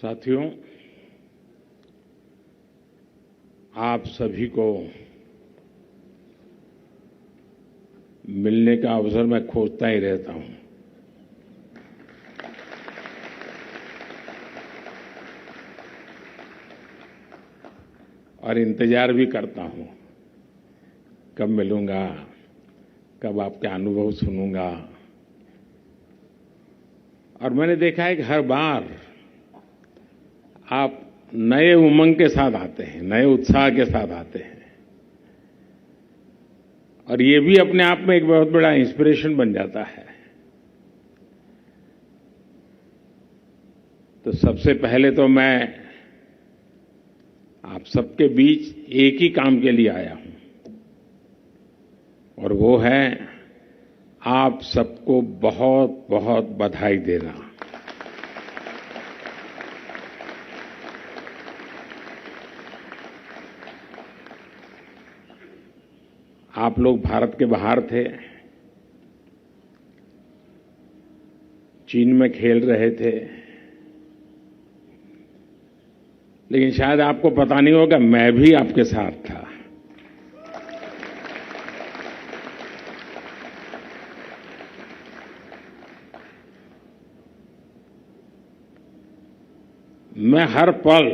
साथियों, आप सभी को मिलने का अवसर मैं खोजता ही रहता हूं। और इंतजार भी करता हूं कब मिलूंगा, कब आपके अनुभव सुनूंगा। और मैंने देखा है कि हर बार आप नए उमंग के साथ आते हैं, नए उत्साह के साथ आते हैं, और ये भी अपने आप में एक बहुत बड़ा इंस्पिरेशन बन जाता है। तो सबसे पहले तो मैं आप सबके बीच एक ही काम के लिए आया हूं, और वो है आप सबको बहुत बहुत बधाई देना। आप लोग भारत के बाहर थे, चीन में खेल रहे थे, लेकिन शायद आपको पता नहीं होगा मैं भी आपके साथ था। मैं हर पल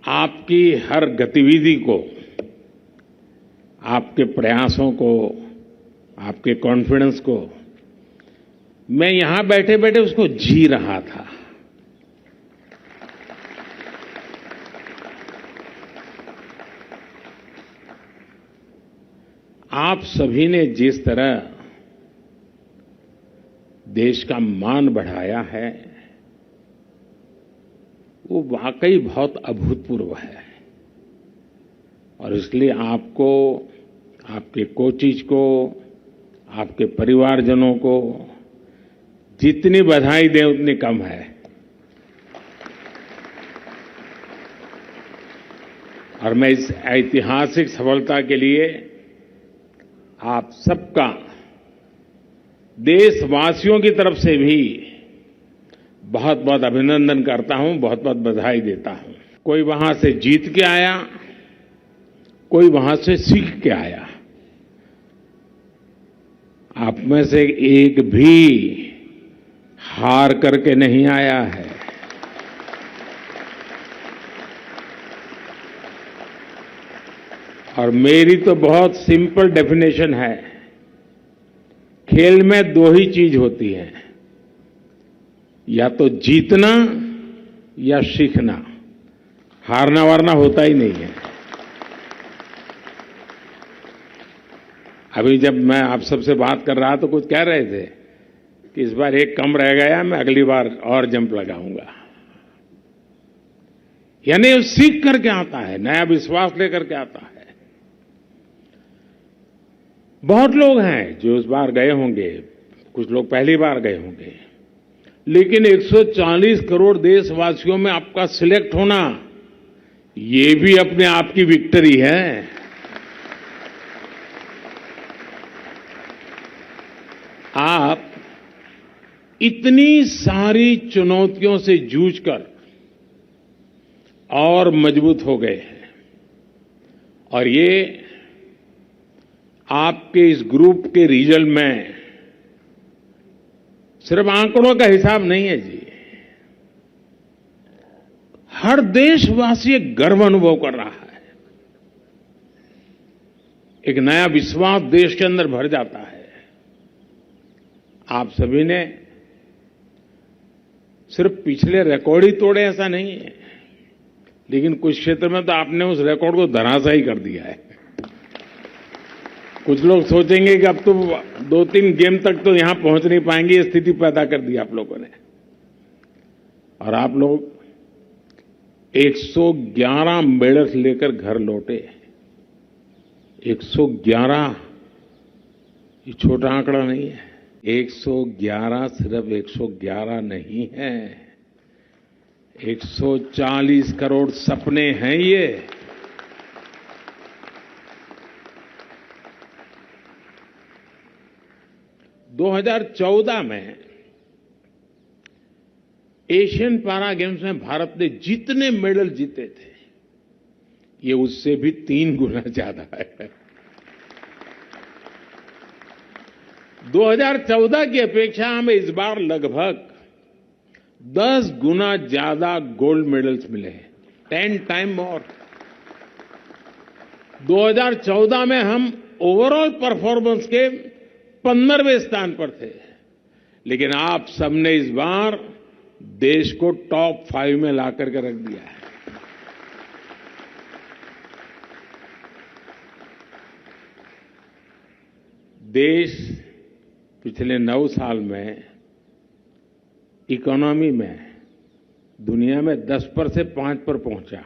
आपकी हर गतिविधि को, आपके प्रयासों को, आपके कॉन्फिडेंस को, मैं यहां बैठे बैठे उसको जी रहा था। आप सभी ने जिस तरह देश का मान बढ़ाया है, वो वाकई बहुत अभूतपूर्व है। और इसलिए आपको, आपके कोचिज को, आपके परिवारजनों को जितनी बधाई दें उतनी कम है। और मैं इस ऐतिहासिक सफलता के लिए आप सबका देशवासियों की तरफ से भी बहुत बहुत अभिनंदन करता हूं, बहुत बहुत बधाई देता हूं। कोई वहां से जीत के आया, कोई वहां से सीख के आया। आप में से एक भी हार करके नहीं आया है। और मेरी तो बहुत सिंपल डेफिनेशन है, खेल में दो ही चीज होती है, या तो जीतना या सीखना। हारना वारना होता ही नहीं है। अभी जब मैं आप सबसे बात कर रहा तो कुछ कह रहे थे कि इस बार एक कम रह गया, मैं अगली बार और जंप लगाऊंगा। यानी वो सीख करके आता है, नया विश्वास लेकर के आता है। बहुत लोग हैं जो इस बार गए होंगे, कुछ लोग पहली बार गए होंगे, लेकिन 140 करोड़ देशवासियों में आपका सिलेक्ट होना, ये भी अपने आप की विक्ट्री है। आप इतनी सारी चुनौतियों से जूझकर और मजबूत हो गए हैं। और ये आपके इस ग्रुप के रिजल्ट में सिर्फ आंकड़ों का हिसाब नहीं है जी। हर देशवासी एक गर्व अनुभव कर रहा है, एक नया विश्वास देश के अंदर भर जाता है। आप सभी ने सिर्फ पिछले रिकॉर्ड ही तोड़े ऐसा नहीं है, लेकिन कुछ क्षेत्र में तो आपने उस रिकॉर्ड को धराशायी कर दिया है। कुछ लोग सोचेंगे कि अब तो 2-3 गेम तक तो यहां पहुंच नहीं पाएंगे, ये स्थिति पैदा कर दी आप लोगों ने। और आप लोग 111 मेडल्स लेकर घर लौटे। 111 ये छोटा आंकड़ा नहीं है। 111 सिर्फ 111 नहीं है, 140 करोड़ सपने हैं ये। दो 2014 में एशियन पैरा गेम्स में भारत ने जितने मेडल जीते थे ये उससे भी 3 गुना ज्यादा है। 2014 की अपेक्षा हमें इस बार लगभग 10 गुना ज्यादा गोल्ड मेडल्स मिले हैं, 10 टाइम मोर। 2014 में हम ओवरऑल परफॉर्मेंस के 15वें स्थान पर थे, लेकिन आप सबने इस बार देश को टॉप 5 में ला करके रख दिया है। देश पिछले 9 साल में इकोनॉमी में दुनिया में 10 पर से 5 पर पहुंचा।